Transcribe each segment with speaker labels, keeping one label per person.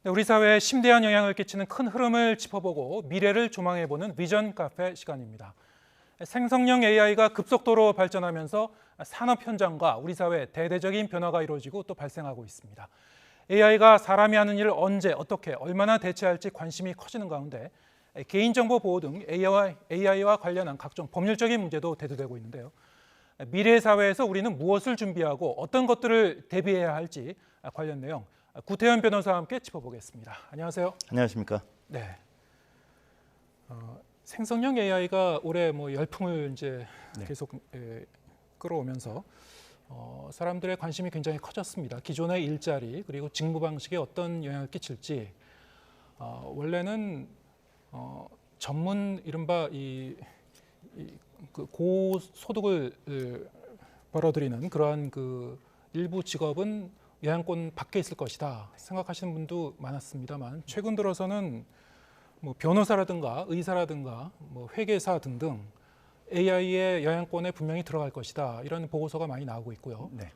Speaker 1: 네, 우리 사회에 심대한 영향을 끼치는 큰 흐름을 짚어보고 미래를 조망해보는 비전 카페 시간입니다. 생성형 AI가 급속도로 발전하면서 산업 현장과 우리 사회에 대대적인 변화가 이루어지고 또 발생하고 있습니다. AI가 사람이 하는 일을 언제, 어떻게, 얼마나 대체할지 관심이 커지는 가운데 개인정보 보호 등 AI와 관련한 각종 법률적인 문제도 대두되고 있는데요. 미래 사회에서 우리는 무엇을 준비하고 어떤 것들을 대비해야 할지 관련 내용 구태현 변호사와 함께 짚어보겠습니다. 안녕하세요.
Speaker 2: 안녕하십니까?
Speaker 1: 네. 생성형 AI가 올해 열풍을 이제 계속 끌어오면서 사람들의 관심이 굉장히 커졌습니다. 기존의 일자리 그리고 직무 방식에 어떤 영향을 끼칠지 원래는 전문 이른바 그 고소득을 벌어들이는 그러한 그 일부 직업은 영향권 밖에 있을 것이다 생각하시는 분도 많았습니다만 최근 들어서는 변호사라든가 의사라든가 회계사 등등 AI의 영향권에 분명히 들어갈 것이다 이런 보고서가 많이 나오고 있고요.
Speaker 2: 네.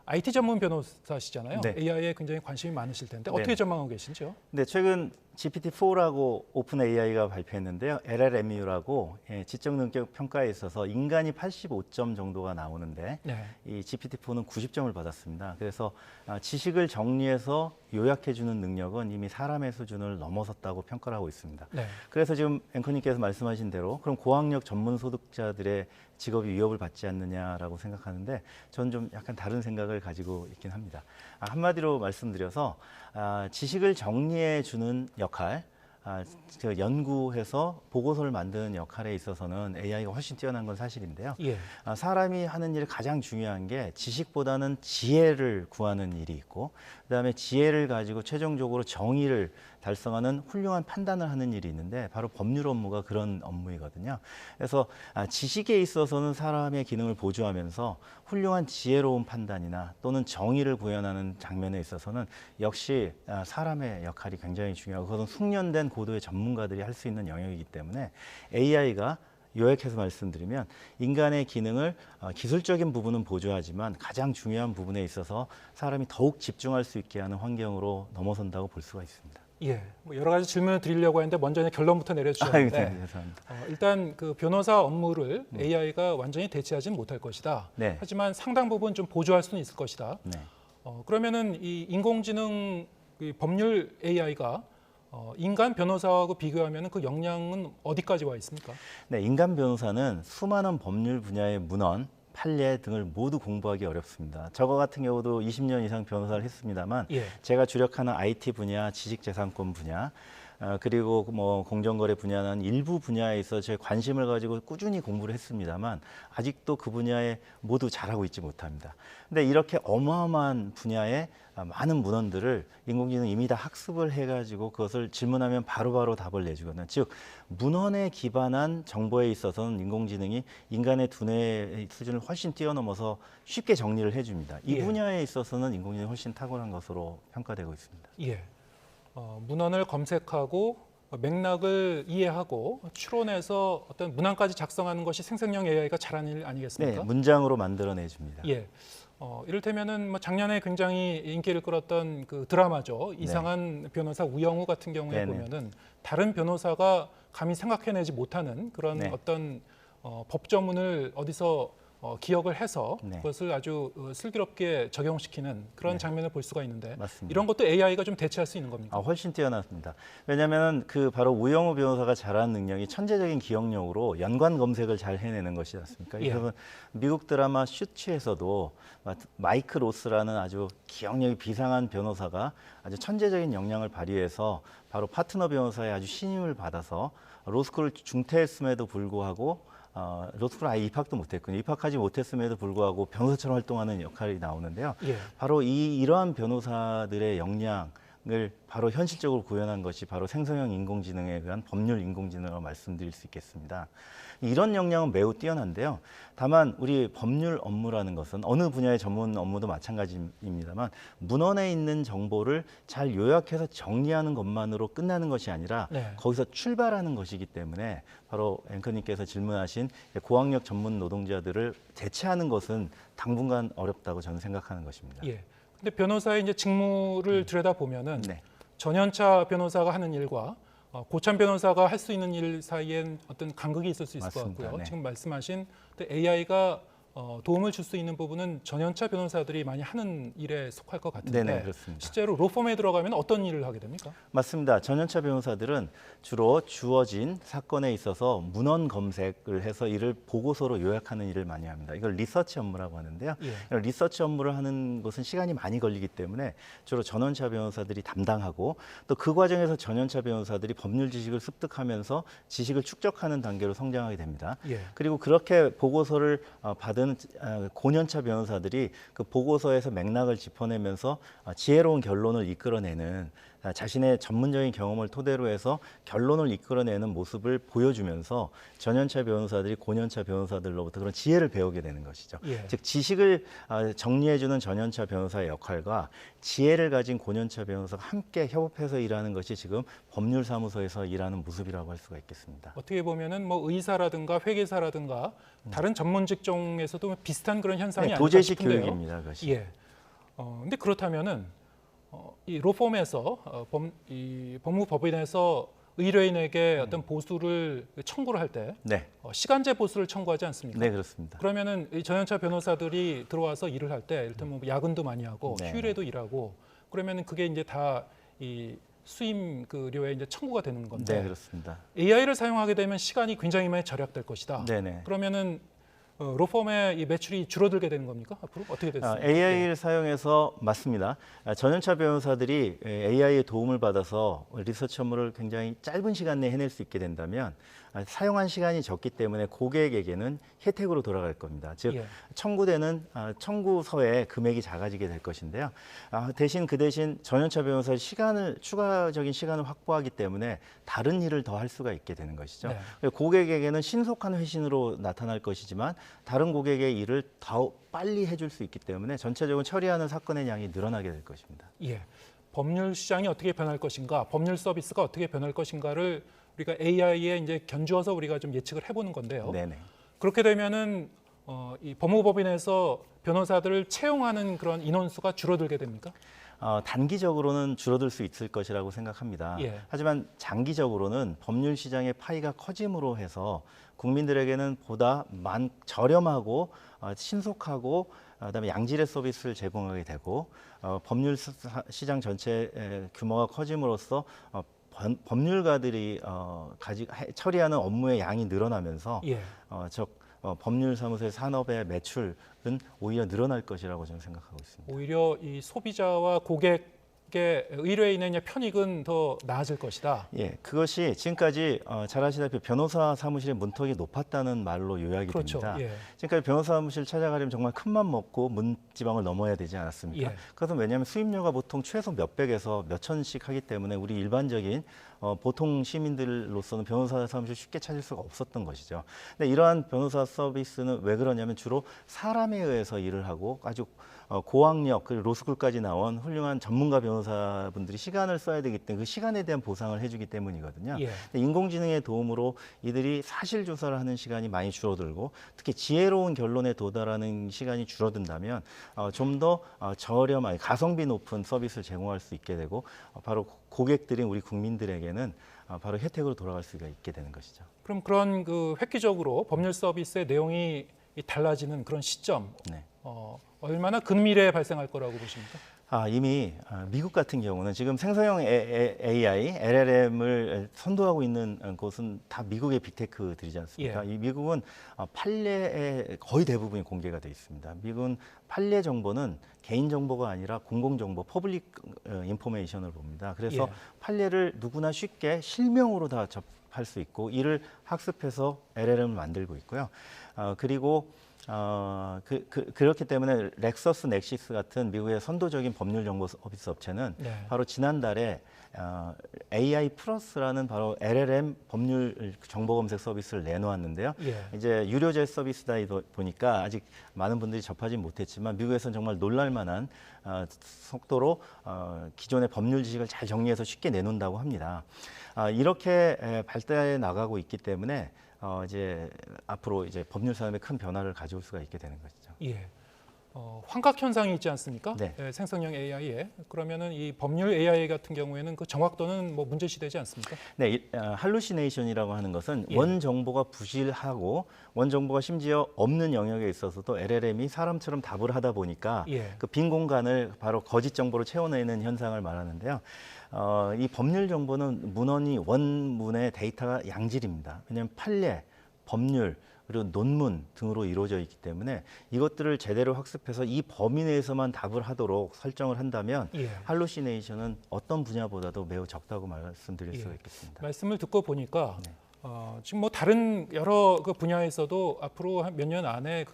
Speaker 1: IT 전문 변호사시잖아요.
Speaker 2: 네.
Speaker 1: AI에 굉장히 관심이 많으실 텐데
Speaker 2: 네.
Speaker 1: 어떻게 전망하고 계신지요?
Speaker 2: 네, 최근 GPT-4라고 오픈 AI가 발표했는데요. LLMU라고 지적 능력 평가에 있어서 인간이 85점 정도가 나오는데
Speaker 1: 네.
Speaker 2: 이 GPT-4는 90점을 받았습니다. 그래서 지식을 정리해서 요약해주는 능력은 이미 사람의 수준을 넘어섰다고 평가를 하고 있습니다.
Speaker 1: 네.
Speaker 2: 그래서 지금 앵커님께서 말씀하신 대로 그럼 고학력 전문 소득자들의 직업이 위협을 받지 않느냐라고 생각하는데 저는 좀 약간 다른 생각을 가지고 있긴 합니다. 한마디로 말씀드려서 지식을 정리해 주는 역할, 연구해서 보고서를 만드는 역할에 있어서는 AI가 훨씬 뛰어난 건 사실인데요.
Speaker 1: 예.
Speaker 2: 사람이 하는 일 가장 중요한 게 지식보다는 지혜를 구하는 일이 있고 그다음에 지혜를 가지고 최종적으로 정의를 달성하는 훌륭한 판단을 하는 일이 있는데 바로 법률 업무가 그런 업무이거든요. 그래서 지식에 있어서는 사람의 기능을 보조하면서 훌륭한 지혜로운 판단이나 또는 정의를 구현하는 장면에 있어서는 역시 사람의 역할이 굉장히 중요하고 그것은 숙련된 고도의 전문가들이 할 수 있는 영역이기 때문에 AI가 요약해서 말씀드리면 인간의 기능을 기술적인 부분은 보조하지만 가장 중요한 부분에 있어서 사람이 더욱 집중할 수 있게 하는 환경으로 넘어선다고 볼 수가 있습니다.
Speaker 1: 예, 여러 가지 질문을 드리려고 했는데 먼저 결론부터 내려주셨는데
Speaker 2: 네, 죄송합니다.
Speaker 1: 일단 그 변호사 업무를 AI가 완전히 대체하지는 못할 것이다.
Speaker 2: 네.
Speaker 1: 하지만 상당 부분 좀 보조할 수는 있을 것이다.
Speaker 2: 네.
Speaker 1: 그러면은 이 인공지능 법률 AI가 인간 변호사하고 비교하면 그 역량은 어디까지 와 있습니까?
Speaker 2: 네, 인간 변호사는 수많은 법률 분야의 문헌, 판례 등을 모두 공부하기 어렵습니다. 저 같은 경우도 20년 이상 변호사를 했습니다만
Speaker 1: 예.
Speaker 2: 제가 주력하는 IT 분야, 지식재산권 분야, 그리고 공정거래 분야는 일부 분야에 있어 제 관심을 가지고 꾸준히 공부를 했습니다만 아직도 그 분야에 모두 잘하고 있지 못합니다. 근데 이렇게 어마어마한 분야에 많은 문헌들을 인공지능이 이미 다 학습을 해가지고 그것을 질문하면 바로바로 답을 내주거든요. 즉 문헌에 기반한 정보에 있어서는 인공지능이 인간의 두뇌의 수준을 훨씬 뛰어넘어서 쉽게 정리를 해줍니다. 이
Speaker 1: 예.
Speaker 2: 분야에 있어서는 인공지능이 훨씬 탁월한 것으로 평가되고 있습니다.
Speaker 1: 예. 문헌을 검색하고 맥락을 이해하고 추론해서 어떤 문항까지 작성하는 것이 생성형 AI가 잘하는 일 아니겠습니까?
Speaker 2: 네, 문장으로 만들어내줍니다.
Speaker 1: 예. 이를테면은 작년에 굉장히 인기를 끌었던 그 드라마죠. 이상한 변호사 우영우 같은 경우에
Speaker 2: 네네.
Speaker 1: 보면은 다른 변호사가 감히 생각해내지 못하는 그런
Speaker 2: 네.
Speaker 1: 어떤 법조문을 어디서 기억을 해서
Speaker 2: 네.
Speaker 1: 그것을 아주 슬기롭게 적용시키는 그런
Speaker 2: 네.
Speaker 1: 장면을 볼 수가 있는데
Speaker 2: 맞습니다.
Speaker 1: 이런 것도 AI가 좀 대체할 수 있는 겁니까?
Speaker 2: 훨씬 뛰어났습니다. 왜냐하면 그 바로 우영우 변호사가 잘하는 능력이 천재적인 기억력으로 연관 검색을 잘 해내는 것이지 않습니까?
Speaker 1: 예.
Speaker 2: 그래서 미국 드라마 슈츠에서도 마이크 로스라는 아주 기억력이 비상한 변호사가 아주 천재적인 역량을 발휘해서 바로 파트너 변호사의 아주 신임을 받아서 로스쿨을 중퇴했음에도 불구하고 로스쿨 아예 입학도 못했군요. 입학하지 못했음에도 불구하고 변호사처럼 활동하는 역할이 나오는데요.
Speaker 1: 예.
Speaker 2: 바로 이러한 변호사들의 역량을 바로 현실적으로 구현한 것이 바로 생성형 인공지능에 의한 법률 인공지능이라고 말씀드릴 수 있겠습니다. 이런 역량은 매우 뛰어난데요. 다만 우리 법률 업무라는 것은 어느 분야의 전문 업무도 마찬가지입니다만 문헌에 있는 정보를 잘 요약해서 정리하는 것만으로 끝나는 것이 아니라
Speaker 1: 네.
Speaker 2: 거기서 출발하는 것이기 때문에 바로 앵커님께서 질문하신 고학력 전문 노동자들을 대체하는 것은 당분간 어렵다고 저는 생각하는 것입니다.
Speaker 1: 예. 근데 변호사의 이제 직무를 들여다 보면은
Speaker 2: 네.
Speaker 1: 전현차 변호사가 하는 일과 고참 변호사가 할 수 있는 일 사이엔 어떤 간극이 있을 수 있을
Speaker 2: 맞습니다.
Speaker 1: 것 같고요.
Speaker 2: 네.
Speaker 1: 지금 말씀하신 AI가 도움을 줄 수 있는 부분은 전현차 변호사들이 많이 하는 일에 속할 것 같은데
Speaker 2: 네네, 그렇습니다.
Speaker 1: 실제로 로펌에 들어가면 어떤 일을 하게 됩니까?
Speaker 2: 맞습니다. 전현차 변호사들은 주로 주어진 사건에 있어서 문헌 검색을 해서 이를 보고서로 요약하는 일을 많이 합니다. 이걸 리서치 업무라고 하는데요.
Speaker 1: 예.
Speaker 2: 리서치 업무를 하는 것은 시간이 많이 걸리기 때문에 주로 전현차 변호사들이 담당하고 또 그 과정에서 전현차 변호사들이 법률 지식을 습득하면서 지식을 축적하는 단계로 성장하게 됩니다.
Speaker 1: 예.
Speaker 2: 그리고 그렇게 보고서를 받은 고년차 변호사들이 그 보고서에서 맥락을 짚어내면서 지혜로운 결론을 이끌어내는 자신의 전문적인 경험을 토대로 해서 결론을 이끌어내는 모습을 보여주면서 전연차 변호사들이 고년차 변호사들로부터 그런 지혜를 배우게 되는 것이죠.
Speaker 1: 예.
Speaker 2: 즉 지식을 정리해주는 전연차 변호사의 역할과 지혜를 가진 고년차 변호사가 함께 협업해서 일하는 것이 지금 법률사무소에서 일하는 모습이라고 할 수가 있겠습니다.
Speaker 1: 어떻게 보면은 뭐 의사라든가 회계사라든가 다른 전문 직종에서도 비슷한 그런 현상이
Speaker 2: 네,
Speaker 1: 아닐까
Speaker 2: 도제식
Speaker 1: 싶은데요.
Speaker 2: 교육입니다. 그것이.
Speaker 1: 예. 근데 그렇다면은 이 로펌에서 이 법무법인에서 의뢰인에게 어떤 보수를 청구를 할 때
Speaker 2: 네,
Speaker 1: 시간제 보수를 청구하지 않습니까?
Speaker 2: 네 그렇습니다.
Speaker 1: 그러면은 이 전현차 변호사들이 들어와서 일을 할 때 일단 뭐 야근도 많이 하고
Speaker 2: 네.
Speaker 1: 휴일에도 일하고 그러면은 그게 이제 다 이 수임료에 이제 청구가 되는 건데
Speaker 2: 네 그렇습니다.
Speaker 1: AI를 사용하게 되면 시간이 굉장히 많이 절약될 것이다.
Speaker 2: 네네.
Speaker 1: 그러면은 로펌의 이 매출이 줄어들게 되는 겁니까? 앞으로 어떻게 됐습니까?
Speaker 2: AI를 사용해서 맞습니다. 전연차 변호사들이 AI의 도움을 받아서 리서치 업무를 굉장히 짧은 시간 내에 해낼 수 있게 된다면 사용한 시간이 적기 때문에 고객에게는 혜택으로 돌아갈 겁니다. 즉
Speaker 1: 예.
Speaker 2: 청구되는 청구서의 금액이 작아지게 될 것인데요. 대신 그 대신 전연차 변호사의 추가적인 시간을 확보하기 때문에 다른 일을 더 할 수가 있게 되는 것이죠.
Speaker 1: 네.
Speaker 2: 고객에게는 신속한 회신으로 나타날 것이지만 다른 고객의 일을 더 빨리 해줄 수 있기 때문에 전체적으로 처리하는 사건의 양이 늘어나게 될 것입니다.
Speaker 1: 예. 법률 시장이 어떻게 변할 것인가, 법률 서비스가 어떻게 변할 것인가를 우리가 AI에 이제 견주어서 우리가 좀 예측을 해보는 건데요.
Speaker 2: 네네.
Speaker 1: 그렇게 되면은 이 법무법인에서 변호사들을 채용하는 그런 인원수가 줄어들게 됩니까?
Speaker 2: 단기적으로는 줄어들 수 있을 것이라고 생각합니다.
Speaker 1: 예.
Speaker 2: 하지만 장기적으로는 법률 시장의 파이가 커짐으로 해서 국민들에게는 보다 저렴하고 신속하고 그다음에 양질의 서비스를 제공하게 되고 법률 시장 전체 규모가 커짐으로써 법률가들이 처리하는 업무의 양이 늘어나면서
Speaker 1: 예.
Speaker 2: 법률사무소의 산업의 매출은 오히려 늘어날 것이라고 저는 생각하고 있습니다.
Speaker 1: 오히려 이 소비자와 고객의 의뢰인의 편익은 더 나아질 것이다.
Speaker 2: 예, 그것이 지금까지 잘 아시다시피 변호사 사무실의 문턱이 높았다는 말로 요약이
Speaker 1: 그렇죠.
Speaker 2: 됩니다.
Speaker 1: 예.
Speaker 2: 지금까지 변호사 사무실 찾아가려면 정말 큰맘 먹고 문지방을 넘어야 되지 않았습니까?
Speaker 1: 예.
Speaker 2: 그것은 왜냐하면 수임료가 보통 최소 몇백에서 몇천씩 하기 때문에 우리 일반적인 보통 시민들로서는 변호사 사무실 쉽게 찾을 수가 없었던 것이죠. 근데 이러한 변호사 서비스는 왜 그러냐면 주로 사람에 의해서 일을 하고 아주 고학력 그리고 로스쿨까지 나온 훌륭한 전문가 변호사분들이 시간을 써야 되기 때문에 그 시간에 대한 보상을 해주기 때문이거든요.
Speaker 1: 예.
Speaker 2: 인공지능의 도움으로 이들이 사실 조사를 하는 시간이 많이 줄어들고 특히 지혜로운 결론에 도달하는 시간이 줄어든다면 좀 더 저렴하게 가성비 높은 서비스를 제공할 수 있게 되고 바로 고객들인 우리 국민들에게는 바로 혜택으로 돌아갈 수가 있게 되는 것이죠.
Speaker 1: 그럼 그런 그 획기적으로 법률 서비스의 내용이 달라지는 그런 시점,
Speaker 2: 네.
Speaker 1: 얼마나 근미래에 발생할 거라고 보십니까?
Speaker 2: 이미 미국 같은 경우는 지금 생성형 AI, LLM을 선도하고 있는 곳은 다 미국의 빅테크들이지 않습니까?
Speaker 1: 예.
Speaker 2: 이 미국은 판례의 거의 대부분이 공개가 돼 있습니다. 미국은 판례 정보는 개인 정보가 아니라 공공 정보, 퍼블릭 인포메이션을 봅니다. 그래서
Speaker 1: 예.
Speaker 2: 판례를 누구나 쉽게 실명으로 다 접할 수 있고 이를 학습해서 LLM을 만들고 있고요. 그리고 그렇기 때문에 렉서스 넥시스 같은 미국의 선도적인 법률 정보 서비스 업체는
Speaker 1: 네.
Speaker 2: 바로 지난달에 AI 플러스라는 바로 LLM 법률 정보 검색 서비스를 내놓았는데요.
Speaker 1: 예.
Speaker 2: 이제 유료제 서비스다 보니까 아직 많은 분들이 접하지 못했지만 미국에서는 정말 놀랄만한 속도로 기존의 법률 지식을 잘 정리해서 쉽게 내놓는다고 합니다. 이렇게 발달해 나가고 있기 때문에 이제 앞으로 이제 법률 산업에 큰 변화를 가져올 수가 있게 되는 것이죠.
Speaker 1: 예. 환각 현상이 있지 않습니까?
Speaker 2: 네.
Speaker 1: 예, 생성형 AI에 그러면은 이 법률 AI 같은 경우에는 그 정확도는 뭐 문제시되지 않습니까?
Speaker 2: 네, 할루시네이션이라고 하는 것은
Speaker 1: 예.
Speaker 2: 원 정보가 부실하고 원 정보가 심지어 없는 영역에 있어서도 LLM이 사람처럼 답을 하다 보니까
Speaker 1: 예.
Speaker 2: 그 빈 공간을 바로 거짓 정보로 채워내는 현상을 말하는데요. 이 법률 정보는 문헌이 원문의 데이터가 양질입니다. 왜냐하면 판례, 법률, 그리고 논문 등으로 이루어져 있기 때문에 이것들을 제대로 학습해서 이 범위 내에서만 답을 하도록 설정을 한다면
Speaker 1: 예.
Speaker 2: 할루시네이션은 어떤 분야보다도 매우 적다고 말씀드릴
Speaker 1: 예.
Speaker 2: 수가 있겠습니다.
Speaker 1: 말씀을 듣고 보니까
Speaker 2: 네.
Speaker 1: 지금 뭐 다른 여러 그 분야에서도 앞으로 한 몇 년 안에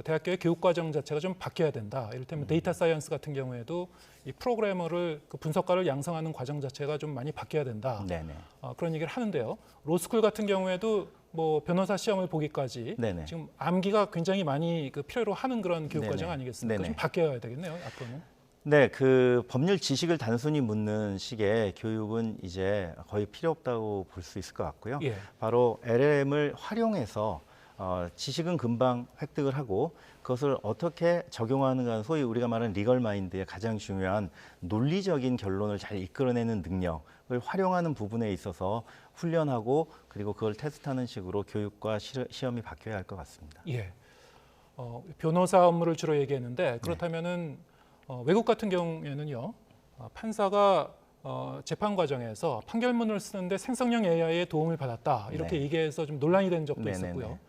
Speaker 1: 대학교의 교육 과정 자체가 좀 바뀌어야 된다. 이를테면 데이터 사이언스 같은 경우에도 이 프로그래머를 그 분석가를 양성하는 과정 자체가 좀 많이 바뀌어야 된다.
Speaker 2: 네네.
Speaker 1: 그런 얘기를 하는데요. 로스쿨 같은 경우에도 뭐 변호사 시험을 보기까지
Speaker 2: 네네.
Speaker 1: 지금 암기가 굉장히 많이 그 필요로 하는 그런 교육
Speaker 2: 네네.
Speaker 1: 과정 아니겠습니까?
Speaker 2: 네네.
Speaker 1: 좀 바뀌어야 되겠네요. 앞으로는.
Speaker 2: 네, 그 법률 지식을 단순히 묻는 식의 교육은 이제 거의 필요 없다고 볼 수 있을 것 같고요.
Speaker 1: 예.
Speaker 2: 바로 LLM을 활용해서 지식은 금방 획득을 하고 그것을 어떻게 적용하는가, 소위 우리가 말하는 리걸 마인드의 가장 중요한 논리적인 결론을 잘 이끌어내는 능력을 활용하는 부분에 있어서 훈련하고 그리고 그걸 테스트하는 식으로 교육과 시험이 바뀌어야 할 것 같습니다.
Speaker 1: 예. 변호사 업무를 주로 얘기했는데 그렇다면은 외국 같은 경우에는요. 판사가 재판 과정에서 판결문을 쓰는데 생성형 AI의 도움을 받았다. 이렇게
Speaker 2: 네.
Speaker 1: 얘기해서 좀 논란이 된 적도
Speaker 2: 네네네.
Speaker 1: 있었고요.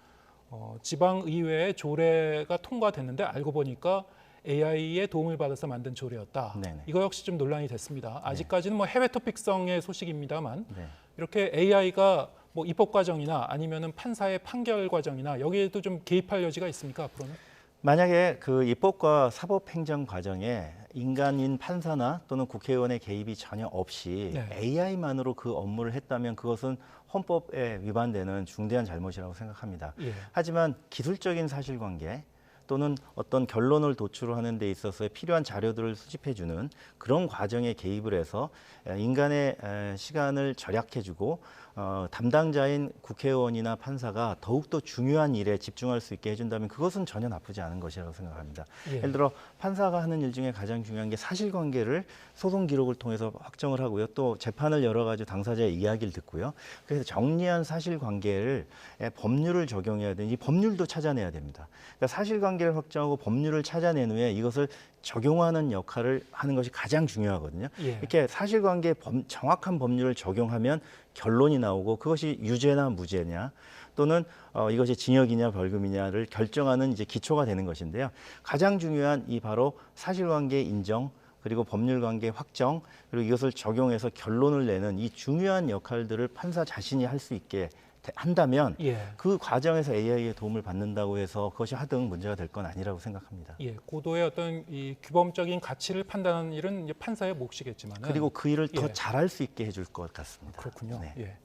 Speaker 1: 지방 의회의 조례가 통과됐는데 알고 보니까 AI의 도움을 받아서 만든 조례였다.
Speaker 2: 네네.
Speaker 1: 이거 역시 좀 논란이 됐습니다. 아직까지는 뭐 해외 토픽성의 소식입니다만
Speaker 2: 네.
Speaker 1: 이렇게 AI가 뭐 입법 과정이나 아니면은 판사의 판결 과정이나 여기에도 좀 개입할 여지가 있습니까 앞으로는?
Speaker 2: 만약에 그 입법과 사법행정 과정에 인간인 판사나 또는 국회의원의 개입이 전혀 없이
Speaker 1: 네.
Speaker 2: AI만으로 그 업무를 했다면 그것은 헌법에 위반되는 중대한 잘못이라고 생각합니다.
Speaker 1: 예.
Speaker 2: 하지만 기술적인 사실관계 또는 어떤 결론을 도출하는 데 있어서 필요한 자료들을 수집해주는 그런 과정에 개입을 해서 인간의 시간을 절약해주고 담당자인 국회의원이나 판사가 더욱더 중요한 일에 집중할 수 있게 해준다면 그것은 전혀 나쁘지 않은 것이라고 생각합니다.
Speaker 1: 예.
Speaker 2: 예를 들어 판사가 하는 일 중에 가장 중요한 게 사실관계를 소송 기록을 통해서 확정을 하고요. 또 재판을 열어가지고 당사자의 이야기를 듣고요. 그래서 정리한 사실관계를 법률을 적용해야 되니 법률도 찾아내야 됩니다. 그러니까 사실관계를 확정하고 법률을 찾아낸 후에 이것을 적용하는 역할을 하는 것이 가장 중요하거든요.
Speaker 1: 예.
Speaker 2: 이렇게 사실관계 정확한 법률을 적용하면 결론이 나오고 그것이 유죄나 무죄냐 또는 이것이 징역이냐 벌금이냐를 결정하는 이제 기초가 되는 것인데요. 가장 중요한 이 바로 사실관계 인정 그리고 법률관계 확정 그리고 이것을 적용해서 결론을 내는 이 중요한 역할들을 판사 자신이 할 수 있게 한다면
Speaker 1: 예.
Speaker 2: 그 과정에서 AI의 도움을 받는다고 해서 그것이 하등 문제가 될 건 아니라고 생각합니다.
Speaker 1: 예, 고도의 어떤 이 규범적인 가치를 판단하는 일은 이제 판사의 몫이겠지만
Speaker 2: 그리고 그 일을 더
Speaker 1: 예.
Speaker 2: 잘할 수 있게 해줄 것 같습니다.
Speaker 1: 그렇군요.
Speaker 2: 네.
Speaker 1: 예.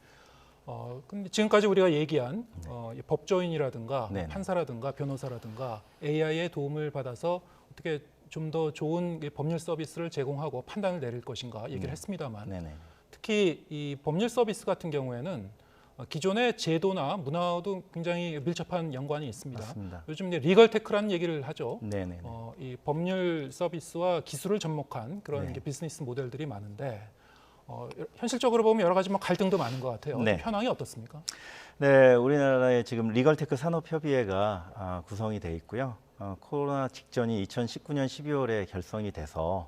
Speaker 1: 근데 지금까지 우리가 얘기한 이 법조인이라든가
Speaker 2: 네네.
Speaker 1: 판사라든가 변호사라든가 AI의 도움을 받아서 어떻게 좀 더 좋은 법률 서비스를 제공하고 판단을 내릴 것인가 얘기를 했습니다만
Speaker 2: 네네.
Speaker 1: 특히 이 법률 서비스 같은 경우에는 기존의 제도나 문화와도 굉장히 밀접한 연관이 있습니다.
Speaker 2: 맞습니다.
Speaker 1: 요즘 이제 리걸 테크라는 얘기를 하죠.
Speaker 2: 네네.
Speaker 1: 이 법률 서비스와 기술을 접목한 그런
Speaker 2: 네.
Speaker 1: 이제 비즈니스 모델들이 많은데 현실적으로 보면 여러 가지 뭐 갈등도 많은 것 같아요.
Speaker 2: 네.
Speaker 1: 현황이 어떻습니까?
Speaker 2: 네, 우리나라에 지금 리걸테크 산업협의회가 구성이 돼 있고요. 코로나 직전이 2019년 12월에 결성이 돼서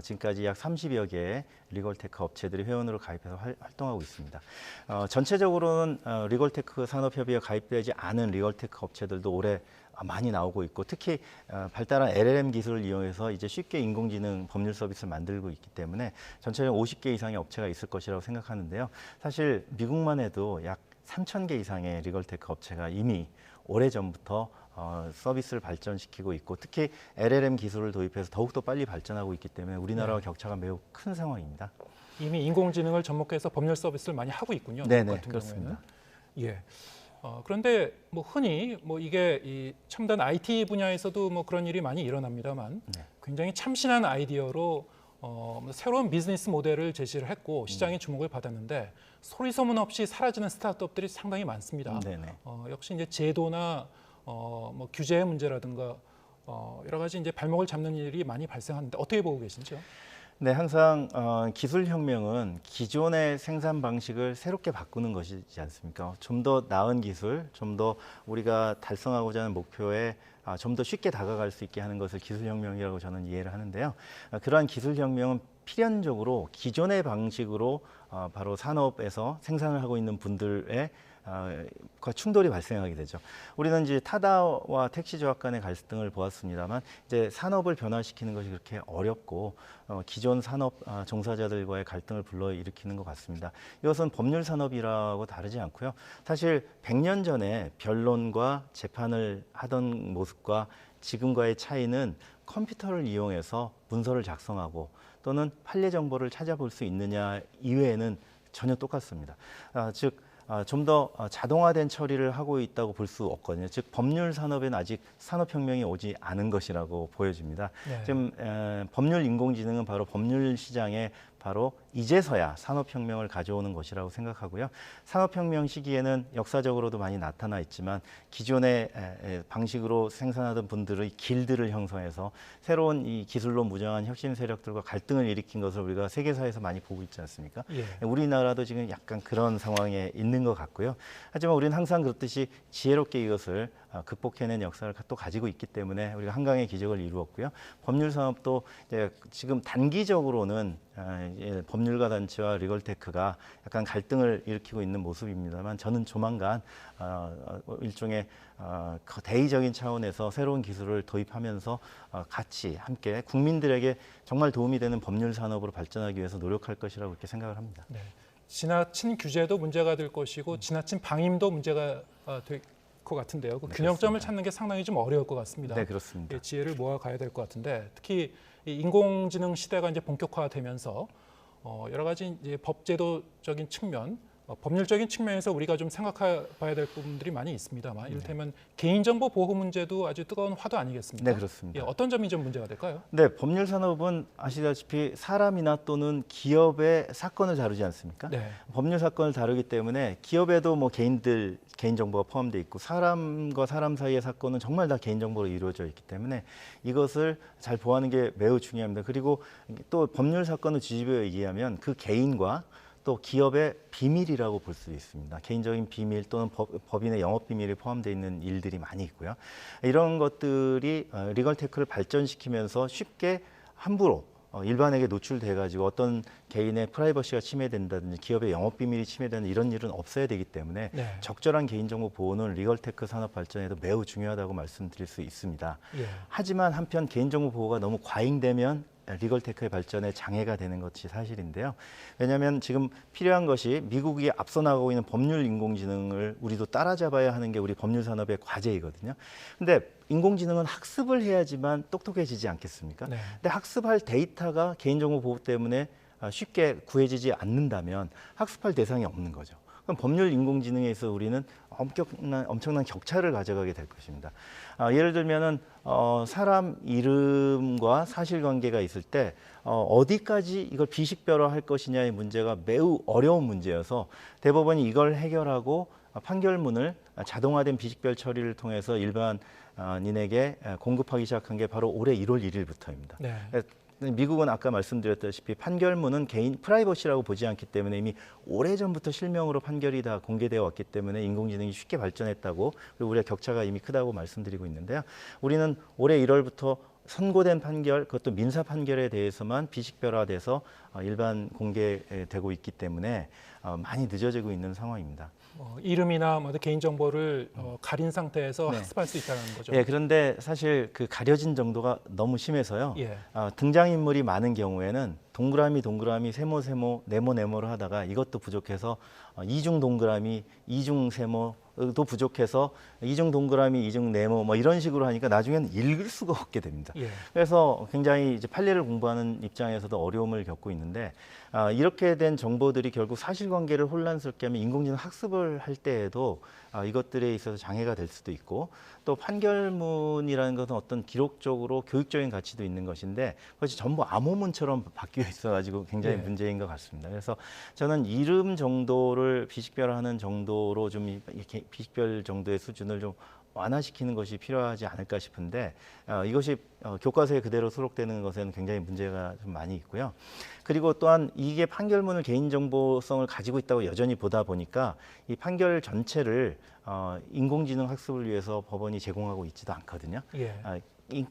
Speaker 2: 지금까지 약 30여 개의 리걸테크 업체들이 회원으로 가입해서 활동하고 있습니다. 전체적으로는 리걸테크 산업협의회에 가입되지 않은 리걸테크 업체들도 올해 많이 나오고 있고 특히 발달한 LLM 기술을 이용해서 이제 쉽게 인공지능 법률 서비스를 만들고 있기 때문에 전체적으로 50개 이상의 업체가 있을 것이라고 생각하는데요. 사실 미국만 해도 약 3,000개 이상의 리걸테크 업체가 이미 오래전부터 서비스를 발전시키고 있고 특히 LLM 기술을 도입해서 더욱더 빨리 발전하고 있기 때문에 우리나라와
Speaker 1: 네.
Speaker 2: 격차가 매우 큰 상황입니다.
Speaker 1: 이미 인공지능을 접목해서 법률 서비스를 많이 하고 있군요.
Speaker 2: 네네,
Speaker 1: 미국 같은
Speaker 2: 그렇습니다.
Speaker 1: 경우에는. 예. 그런데 뭐 흔히 뭐 이게 이 첨단 IT 분야에서도 뭐 그런 일이 많이 일어납니다만
Speaker 2: 네.
Speaker 1: 굉장히 참신한 아이디어로 새로운 비즈니스 모델을 제시를 했고 시장의 주목을 받았는데 소리 소문 없이 사라지는 스타트업들이 상당히 많습니다.
Speaker 2: 네네.
Speaker 1: 역시 이제 제도나 뭐 규제의 문제라든가 여러 가지 이제 발목을 잡는 일이 많이 발생하는데 어떻게 보고 계신지요?
Speaker 2: 네, 항상 기술혁명은 기존의 생산 방식을 새롭게 바꾸는 것이지 않습니까? 좀 더 나은 기술, 좀 더 우리가 달성하고자 하는 목표에 좀 더 쉽게 다가갈 수 있게 하는 것을 기술혁명이라고 저는 이해를 하는데요. 그러한 기술혁명은 필연적으로 기존의 방식으로 바로 산업에서 생산을 하고 있는 분들의 과 충돌이 발생하게 되죠. 우리는 이제 타다와 택시 조합 간의 갈등을 보았습니다만 이제 산업을 변화시키는 것이 그렇게 어렵고 기존 산업 종사자들과의 갈등을 불러일으키는 것 같습니다. 이것은 법률 산업이라고 다르지 않고요. 사실 100년 전에 변론과 재판을 하던 모습과 지금과의 차이는 컴퓨터를 이용해서 문서를 작성하고 또는 판례 정보를 찾아볼 수 있느냐 이외에는 전혀 똑같습니다. 즉 좀 더 자동화된 처리를 하고 있다고 볼 수 없거든요. 즉 법률 산업에는 아직 산업혁명이 오지 않은 것이라고 보여집니다.
Speaker 1: 네.
Speaker 2: 지금 법률 인공지능은 바로 법률 시장에 바로 이제서야 산업혁명을 가져오는 것이라고 생각하고요. 산업혁명 시기에는 역사적으로도 많이 나타나 있지만 기존의 방식으로 생산하던 분들의 길드를 형성해서 새로운 이 기술로 무장한 혁신 세력들과 갈등을 일으킨 것을 우리가 세계사에서 많이 보고 있지 않습니까?
Speaker 1: 예.
Speaker 2: 우리나라도 지금 약간 그런 상황에 있는 것 같고요. 하지만 우리는 항상 그렇듯이 지혜롭게 이것을 극복해낸 역사를 또 가지고 있기 때문에 우리가 한강의 기적을 이루었고요. 법률 산업도 이제 지금 단기적으로는 법률가 단체와 리걸테크가 약간 갈등을 일으키고 있는 모습입니다만 저는 조만간 일종의 대의적인 차원에서 새로운 기술을 도입하면서 같이 함께 국민들에게 정말 도움이 되는 법률 산업으로 발전하기 위해서 노력할 것이라고 이렇게 생각을 합니다.
Speaker 1: 네. 지나친 규제도 문제가 될 것이고 지나친 방임도 문제가 될 것 같은데요. 그
Speaker 2: 네,
Speaker 1: 균형점을
Speaker 2: 그렇습니다.
Speaker 1: 찾는 게 상당히 좀 어려울 것 같습니다.
Speaker 2: 네, 그렇습니다.
Speaker 1: 예, 지혜를 모아가야 될 것 같은데 특히 이 인공지능 시대가 이제 본격화되면서 여러 가지 이제 법제도적인 측면, 법률적인 측면에서 우리가 좀 생각해봐야 될 부분들이 많이 있습니다만 이를테면 개인정보 보호 문제도 아주 뜨거운 화두 아니겠습니까?
Speaker 2: 네, 그렇습니다.
Speaker 1: 예, 어떤 점이 좀 문제가 될까요?
Speaker 2: 네, 법률 산업은 아시다시피 사람이나 또는 기업의 사건을 다루지 않습니까?
Speaker 1: 네.
Speaker 2: 법률 사건을 다루기 때문에 기업에도 뭐 개인들 개인 정보가 포함되어 있고 사람과 사람 사이의 사건은 정말 다 개인 정보로 이루어져 있기 때문에 이것을 잘 보호하는 게 매우 중요합니다. 그리고 또 법률 사건을 뒤집어 얘기하면 그 개인과 또 기업의 비밀이라고 볼 수 있습니다. 개인적인 비밀 또는 법인의 영업 비밀이 포함되어 있는 일들이 많이 있고요. 이런 것들이 리걸테크를 발전시키면서 쉽게 함부로 일반에게 노출돼 가지고 어떤 개인의 프라이버시가 침해된다든지 기업의 영업 비밀이 침해되는 이런 일은 없어야 되기 때문에
Speaker 1: 네.
Speaker 2: 적절한 개인정보 보호는 리걸테크 산업 발전에도 매우 중요하다고 말씀드릴 수 있습니다.
Speaker 1: 예.
Speaker 2: 하지만 한편 개인정보 보호가 너무 과잉되면 리걸테크의 발전에 장애가 되는 것이 사실인데요. 왜냐하면 지금 필요한 것이 미국이 앞서 나가고 있는 법률 인공지능을 우리도 따라잡아야 하는 게 우리 법률 산업의 과제이거든요. 근데 인공지능은 학습을 해야지만 똑똑해지지 않겠습니까?
Speaker 1: 네.
Speaker 2: 근데 학습할 데이터가 개인정보 보호 때문에 쉽게 구해지지 않는다면 학습할 대상이 없는 거죠. 그럼 법률 인공지능에서 우리는 엄청난 격차를 가져가게 될 것입니다. 예를 들면은 사람 이름과 사실관계가 있을 때 어디까지 이걸 비식별화할 것이냐의 문제가 매우 어려운 문제여서 대법원이 이걸 해결하고 판결문을 자동화된 비식별 처리를 통해서 일반인에게 공급하기 시작한 게 바로 올해 1월 1일부터입니다.
Speaker 1: 네.
Speaker 2: 미국은 아까 말씀드렸다시피 판결문은 개인 프라이버시라고 보지 않기 때문에 이미 오래전부터 실명으로 판결이 다 공개되어 왔기 때문에 인공지능이 쉽게 발전했다고 그리고 우리가 격차가 이미 크다고 말씀드리고 있는데요. 우리는 올해 1월부터 선고된 판결, 그것도 민사 판결에 대해서만 비식별화돼서 일반 공개되고 있기 때문에 많이 늦어지고 있는 상황입니다.
Speaker 1: 이름이나 뭐 개인 정보를 가린 상태에서
Speaker 2: 네.
Speaker 1: 학습할 수 있다는 거죠.
Speaker 2: 예, 그런데 사실 그 가려진 정도가 너무 심해서요.
Speaker 1: 예.
Speaker 2: 등장인물이 많은 경우에는 동그라미, 세모, 네모를 하다가 이것도 부족해서 이중 동그라미, 이중 세모도 부족해서 이중 동그라미, 이중 네모 뭐 이런 식으로 하니까 나중에는 읽을 수가 없게 됩니다.
Speaker 1: 예.
Speaker 2: 그래서 굉장히 이제 판례를 공부하는 입장에서도 어려움을 겪고 있는데 이렇게 된 정보들이 결국 사실관계를 혼란스럽게 하면 인공지능 학습을 할 때에도 이것들에 있어서 장애가 될 수도 있고 또 판결문이라는 것은 어떤 기록적으로 교육적인 가치도 있는 것인데 그것이 전부 암호문처럼 바뀌어 있어가지고 굉장히
Speaker 1: 예.
Speaker 2: 문제인 것 같습니다. 그래서 저는 이름 정도를 비식별화하는 정도로 좀 이렇게 비식별 정도의 수준을 좀 완화시키는 것이 필요하지 않을까 싶은데 이것이 교과서에 그대로 수록되는 것에는 굉장히 문제가 좀 많이 있고요. 그리고 또한 이게 판결문을 개인정보성을 가지고 있다고 여전히 보다 보니까 이 판결 전체를 인공지능 학습을 위해서 법원이 제공하고 있지도 않거든요.
Speaker 1: 예.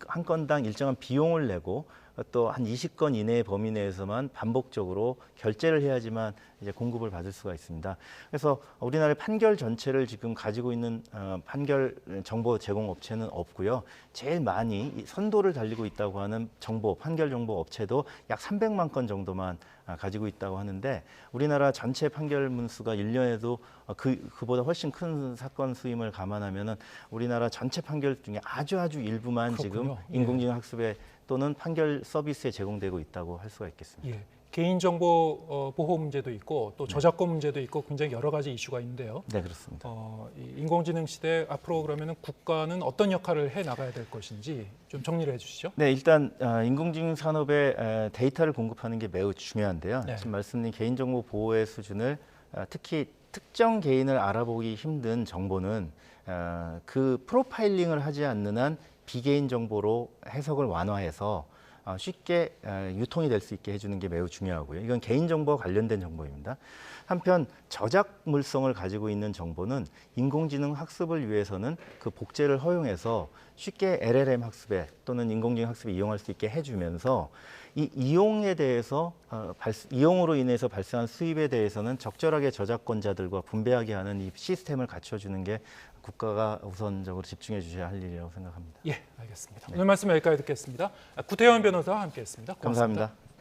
Speaker 2: 한 건당 일정한 비용을 내고 또 한 20건 이내의 범위 내에서만 반복적으로 결제를 해야지만 이제 공급을 받을 수가 있습니다. 그래서 우리나라의 판결 전체를 지금 가지고 있는 판결 정보 제공 업체는 없고요. 제일 많이 이 선도를 달리고 있다고 하는 판결 정보 업체도 약 300만 건 정도만 가지고 있다고 하는데 우리나라 전체 판결문 수가 1년에도 그보다 훨씬 큰 사건 수임을 감안하면은 우리나라 전체 판결 중에 아주 일부만
Speaker 1: 그렇군요.
Speaker 2: 지금 인공지능 학습에 또는 판결 서비스에 제공되고 있다고 할 수가 있겠습니다.
Speaker 1: 예. 개인정보 보호 문제도 있고 또 저작권 문제도 있고 굉장히 여러 가지 이슈가 있는데요.
Speaker 2: 네, 그렇습니다.
Speaker 1: 이 인공지능 시대 앞으로 그러면 국가는 어떤 역할을 해 나가야 될 것인지 좀 정리를 해주시죠.
Speaker 2: 네, 일단 인공지능 산업에 데이터를 공급하는 게 매우 중요한데요.
Speaker 1: 네.
Speaker 2: 지금 말씀드린 개인정보 보호의 수준을 특히 특정 개인을 알아보기 힘든 정보는 그 프로파일링을 하지 않는 한 비개인 정보로 해석을 완화해서 쉽게 유통이 될 수 있게 해주는 게 매우 중요하고요. 이건 개인정보와 관련된 정보입니다. 한편 저작물성을 가지고 있는 정보는 인공지능 학습을 위해서는 그 복제를 허용해서 쉽게 LLM 학습에 또는 인공지능 학습에 이용할 수 있게 해주면서 이 이용에 대해서 이용으로 인해서 발생한 수입에 대해서는 적절하게 저작권자들과 분배하게 하는 이 시스템을 갖춰주는 게 국가가 우선적으로 집중해 주셔야 할 일이라고 생각합니다.
Speaker 1: 예, 알겠습니다. 오늘 말씀 여기까지 듣겠습니다. 구태현 변호사와 함께했습니다. 고맙습니다.
Speaker 2: 감사합니다.